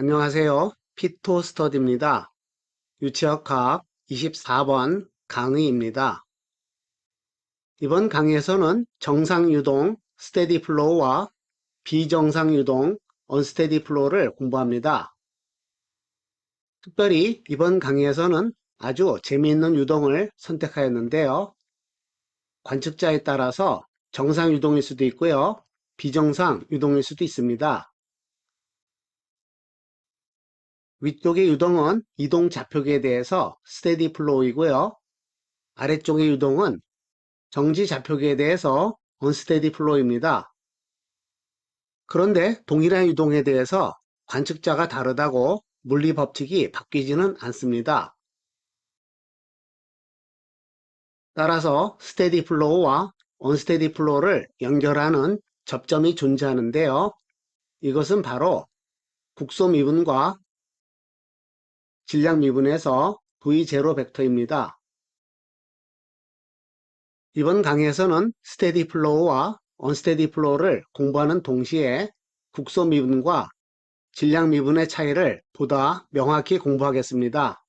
안녕하세요. 피토스터디입니다. 유체역학 24번 강의입니다. 이번 강의에서는 정상유동 스테디 플로우와 비정상유동 언스테디 플로우를 공부합니다. 특별히 이번 강의에서는 아주 재미있는 유동을 선택하였는데요. 관측자에 따라서 정상유동일 수도 있고요. 비정상유동일 수도 있습니다. 위쪽의 유동은 이동 좌표계에 대해서 스테디 플로우이고요. 아래쪽의 유동은 정지 좌표계에 대해서 언스테디 플로우입니다. 그런데 동일한 유동에 대해서 관측자가 다르다고 물리 법칙이 바뀌지는 않습니다. 따라서 스테디 플로우와 언스테디 플로우를 연결하는 접점이 존재하는데요. 이것은 바로 국소 미분과 질량 미분에서 V0 벡터입니다. 이번 강의에서는 스테디 플로우와 언스테디 플로우를 공부하는 동시에 국소 미분과 질량 미분의 차이를 보다 명확히 공부하겠습니다.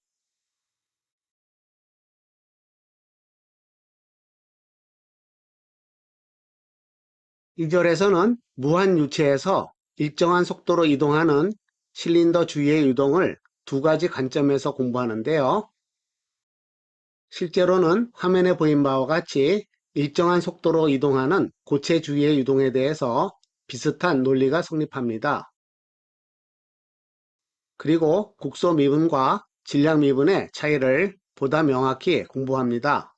2절에서는 무한 유체에서 일정한 속도로 이동하는 실린더 주위의 유동을 두 가지 관점에서 공부하는데요. 실제로는 화면에 보인 바와 같이 일정한 속도로 이동하는 고체 주위의 유동에 대해서 비슷한 논리가 성립합니다. 그리고 국소 미분과 질량 미분의 차이를 보다 명확히 공부합니다.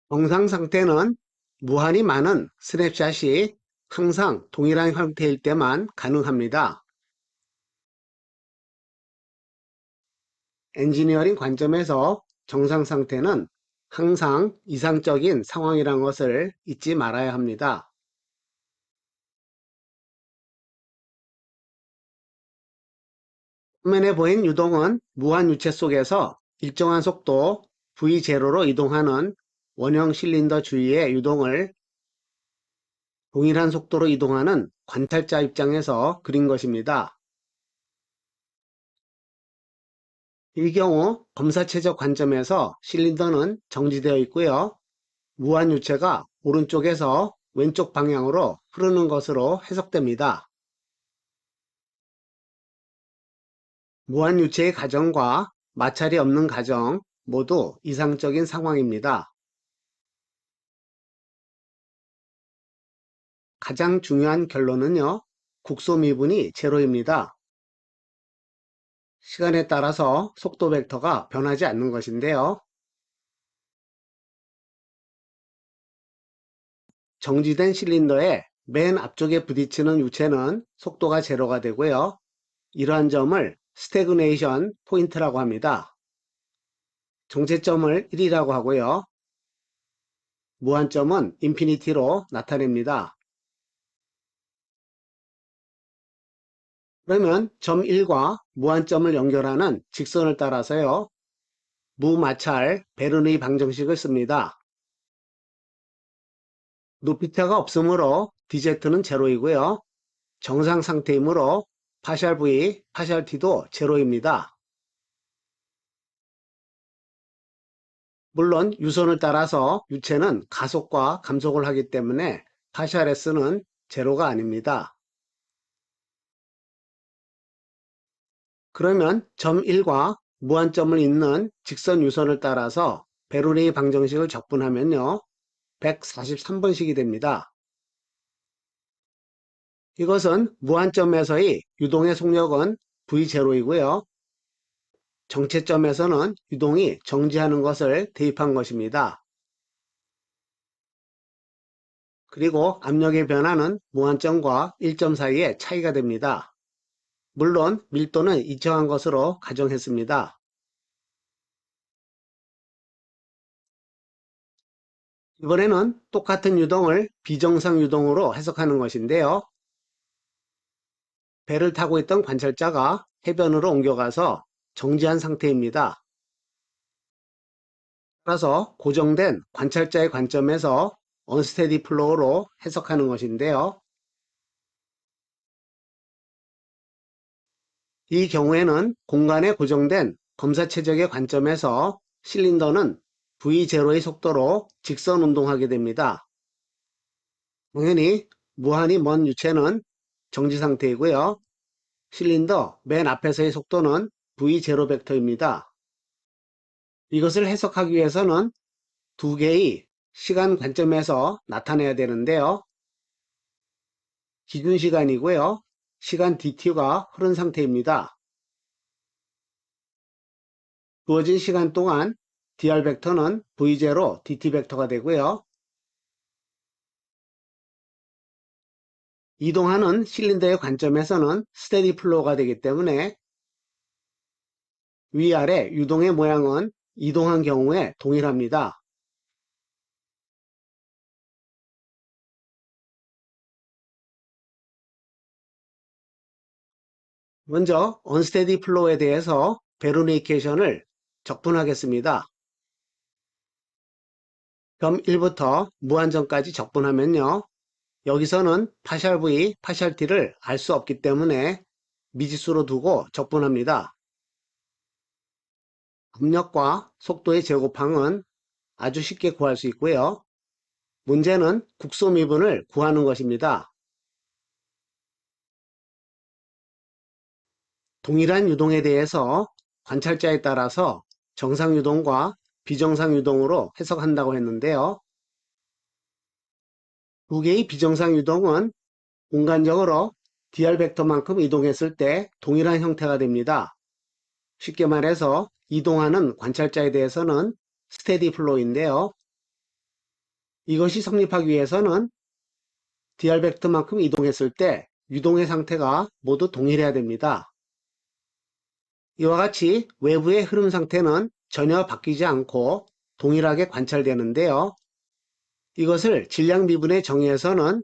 정상 상태는 무한히 많은 스냅샷이 항상 동일한 형태일 때만 가능합니다. 엔지니어링 관점에서 정상 상태는 항상 이상적인 상황이란 것을 잊지 말아야 합니다. 화면에 보인 유동은 무한 유체 속에서 일정한 속도 V0로 이동하는 원형 실린더 주위의 유동을 동일한 속도로 이동하는 관찰자 입장에서 그린 것입니다. 이 경우 검사체적 관점에서 실린더는 정지되어 있고요. 무한 유체가 오른쪽에서 왼쪽 방향으로 흐르는 것으로 해석됩니다. 무한 유체의 가정과 마찰이 없는 가정 모두 이상적인 상황입니다. 가장 중요한 결론은요, 국소 미분이 제로입니다. 시간에 따라서 속도 벡터가 변하지 않는 것인데요. 정지된 실린더의 맨 앞쪽에 부딪히는 유체는 속도가 제로가 되고요. 이러한 점을 스태그네이션 포인트라고 합니다. 정체점을 1이라고 하고요. 무한점은 인피니티로 나타냅니다. 그러면 점 1과 무한점을 연결하는 직선을 따라서요. 무마찰 베르누이 방정식을 씁니다. 높이차가 없으므로 dz는 제로이고요. 정상 상태이므로 파샬 v, 파샬 t도 제로입니다. 물론 유선을 따라서 유체는 가속과 감속을 하기 때문에 파샬 s는 제로가 아닙니다. 그러면 점 1과 무한점을 잇는 직선 유선을 따라서 베르누이 방정식을 적분하면요. 143번식이 됩니다. 이것은 무한점에서의 유동의 속력은 V0이고요. 정체점에서는 유동이 정지하는 것을 대입한 것입니다. 그리고 압력의 변화는 무한점과 1점 사이의 차이가 됩니다. 물론 밀도는 일정한 것으로 가정했습니다. 이번에는 똑같은 유동을 비정상 유동으로 해석하는 것인데요. 배를 타고 있던 관찰자가 해변으로 옮겨가서 정지한 상태입니다. 따라서 고정된 관찰자의 관점에서 언스테디 플로우로 해석하는 것인데요. 이 경우에는 공간에 고정된 검사 최적의 관점에서 실린더는 V0의 속도로 직선 운동하게 됩니다. 당연히 무한히 먼 유체는 정지 상태이고요. 실린더 맨 앞에서의 속도는 V0 벡터입니다. 이것을 해석하기 위해서는 두 개의 시간 관점에서 나타내야 되는데요. 기준 시간이고요. 시간 dt가 흐른 상태입니다. 주어진 시간 동안 dr 벡터는 v0 dt 벡터가 되고요. 이동하는 실린더의 관점에서는 스테디 플로우가 되기 때문에 위아래 유동의 모양은 이동한 경우에 동일합니다. 먼저 언스테디 플로우에 대해서 베로니케이션을 적분하겠습니다. 점 1부터 무한정까지 적분하면요. 여기서는 파샬 V, 파샬 T를 알 수 없기 때문에 미지수로 두고 적분합니다. 압력과 속도의 제곱항은 아주 쉽게 구할 수 있고요. 문제는 국소 미분을 구하는 것입니다. 동일한 유동에 대해서 관찰자에 따라서 정상 유동과 비정상 유동으로 해석한다고 했는데요. 두 개의 비정상 유동은 공간적으로 dr 벡터만큼 이동했을 때 동일한 형태가 됩니다. 쉽게 말해서 이동하는 관찰자에 대해서는 스테디 플로우인데요. 이것이 성립하기 위해서는 dr 벡터만큼 이동했을 때 유동의 상태가 모두 동일해야 됩니다. 이와 같이 외부의 흐름 상태는 전혀 바뀌지 않고 동일하게 관찰되는데요. 이것을 질량 미분의 정의에서는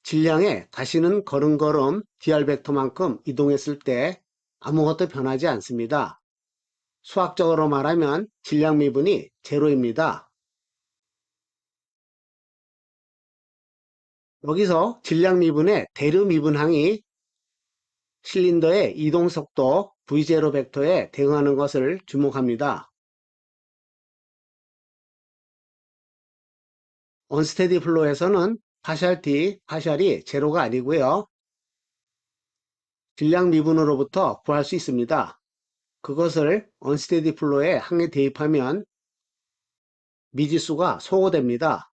질량의 가시는 걸음걸음 dr 벡터만큼 이동했을 때 아무것도 변하지 않습니다. 수학적으로 말하면 질량 미분이 제로입니다. 여기서 질량 미분의 대류 미분항이 실린더의 이동 속도 V0 벡터에 대응하는 것을 주목합니다. 언스테디 플로우에서는 파샬 T, 파샬이 제로가 아니고요. 질량 미분으로부터 구할 수 있습니다. 그것을 언스테디 플로우에 항에 대입하면 미지수가 소거됩니다.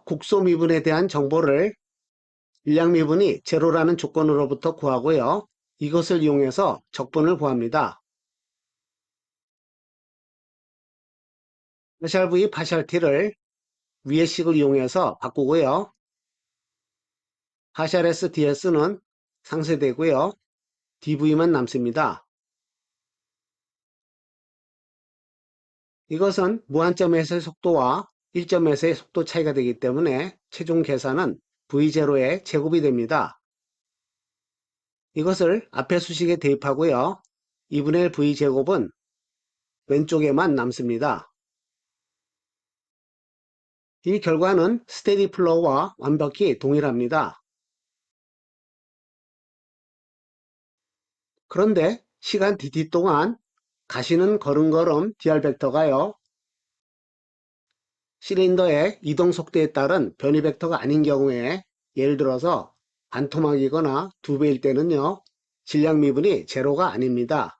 국소 미분에 대한 정보를 질량 미분이 제로라는 조건으로부터 구하고요. 이것을 이용해서 적분을 구합니다. 파샬 V, 파샬 T를 위의 식을 이용해서 바꾸고요. 파샬 S, ds는 상쇄되고요. dv만 남습니다. 이것은 무한점에서의 속도와 1점에서의 속도 차이가 되기 때문에 최종 계산은 v0의 제곱이 됩니다. 이것을 앞에 수식에 대입하고요. 2분의 1 v제곱은 왼쪽에만 남습니다. 이 결과는 스테디 플로우와 완벽히 동일합니다. 그런데 시간 dt 동안 가시는 걸음걸음 dr 벡터가요. 실린더의 이동 속도에 따른 변이 벡터가 아닌 경우에 예를 들어서 반토막이거나 2배일 때는요. 질량 미분이 제로가 아닙니다.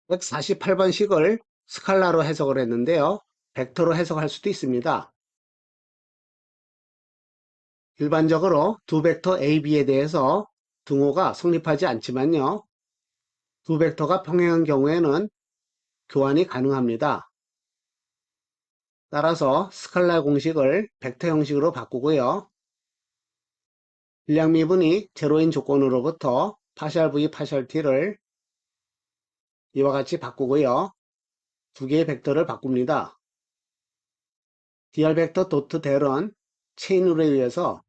148번식을 스칼라로 해석을 했는데요. 벡터로 해석할 수도 있습니다. 일반적으로 두 벡터 A, B에 대해서 등호가 성립하지 않지만요. 두 벡터가 평행한 경우에는 교환이 가능합니다. 따라서 스칼라 공식을 벡터 형식으로 바꾸고요. 질량 미분이 제로인 조건으로부터 파샬 V, 파샬 T를 이와 같이 바꾸고요. 두 개의 벡터를 바꿉니다. dr 벡터 도트 델은 체인룰에 의해서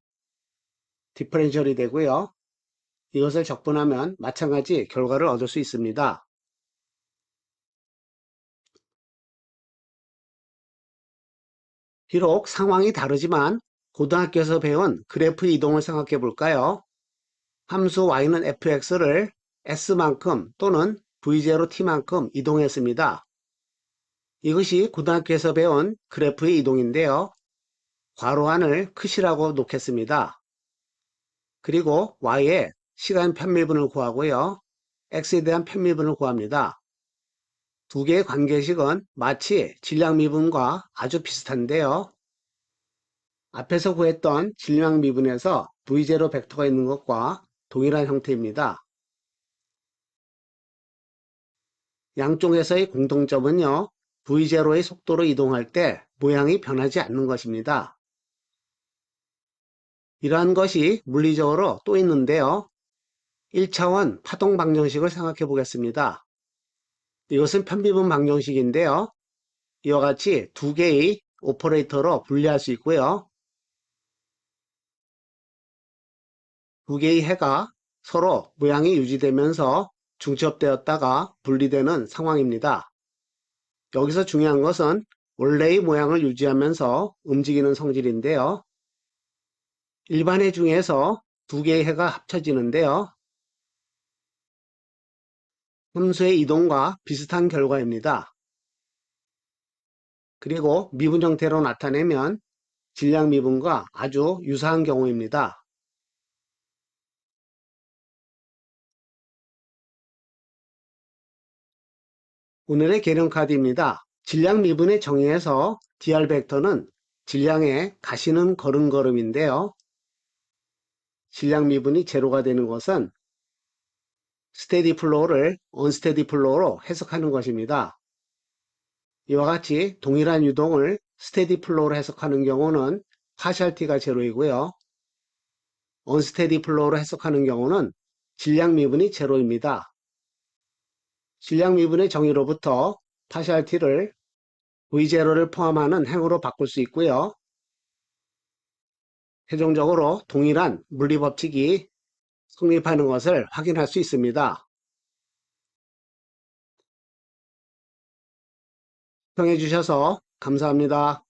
디퍼렌셜이 되고요. 이것을 적분하면 마찬가지 결과를 얻을 수 있습니다. 비록 상황이 다르지만 고등학교에서 배운 그래프 이동을 생각해 볼까요? 함수 y는 fx를 s만큼 또는 v0t만큼 이동했습니다. 이것이 고등학교에서 배운 그래프의 이동인데요. 괄호 안을 컷이라고 놓겠습니다. 그리고 y의 시간 편미분을 구하고요. x에 대한 편미분을 구합니다. 두 개의 관계식은 마치 질량미분과 아주 비슷한데요. 앞에서 구했던 질량미분에서 v0 벡터가 있는 것과 동일한 형태입니다. 양쪽에서의 공통점은요. v0의 속도로 이동할 때 모양이 변하지 않는 것입니다. 이러한 것이 물리적으로 또 있는데요. 1차원 파동 방정식을 생각해 보겠습니다. 이것은 편미분 방정식인데요. 이와 같이 두 개의 오퍼레이터로 분리할 수 있고요. 두 개의 해가 서로 모양이 유지되면서 중첩되었다가 분리되는 상황입니다. 여기서 중요한 것은 원래의 모양을 유지하면서 움직이는 성질인데요. 일반해 중에서 두 개의 해가 합쳐지는데요. 함수의 이동과 비슷한 결과입니다. 그리고 미분 형태로 나타내면 질량 미분과 아주 유사한 경우입니다. 오늘의 개념 카드입니다. 질량 미분의 정의에서 dr 벡터는 질량의 가시는 걸음걸음인데요. 질량 미분이 제로가 되는 것은 스테디 플로우를 언스테디 플로우로 해석하는 것입니다. 이와 같이 동일한 유동을 스테디 플로우로 해석하는 경우는 파셜 t가 제로이고요. 언스테디 플로우로 해석하는 경우는 질량 미분이 제로입니다. 질량 미분의 정의로부터 파셜 t를 v0를 포함하는 행으로 바꿀 수 있고요. 최종적으로 동일한 물리법칙이 성립하는 것을 확인할 수 있습니다. 시청해 주셔서 감사합니다.